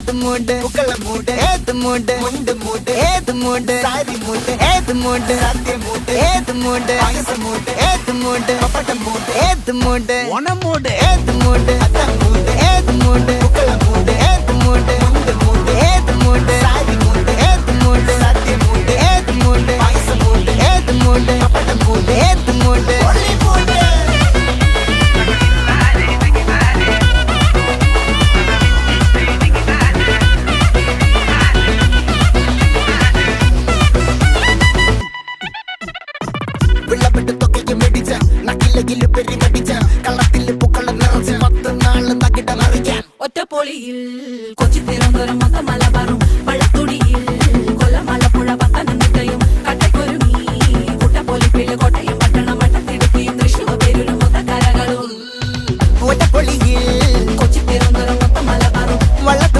ഏത് മൂട് പുക്കള മൂട് ഏത് മൂട് മുണ്ട് മൂട് ഏത് മൂട് സാരി മൂട് ഏത് മൂട് സത്യ മൂട് ഏത് മൂട് പായസ മൂട് ഏത് മൂട് പപ്പടം മൂട് ഏത് മൂട് ഓണം മൂട് ഏത് മൂട് അത്തം മൂട് ഏത് മൂട് പുക്കള മൂട് ഏത് മൂട് മുണ്ട് മൂട് ഏത് മൂട് സാരി മൂട് ഏത് മൂട് സത്യ മൂട് ഏത് മൂട് പായസ മൂട് ഏത് മൂട് പപ്പടം മൂട് ഏത് മൂട് ഒറ്റപ്പൊളിയിൽ കൊച്ചി തിരുവനന്തപുരം മൊത്തം മലബാറും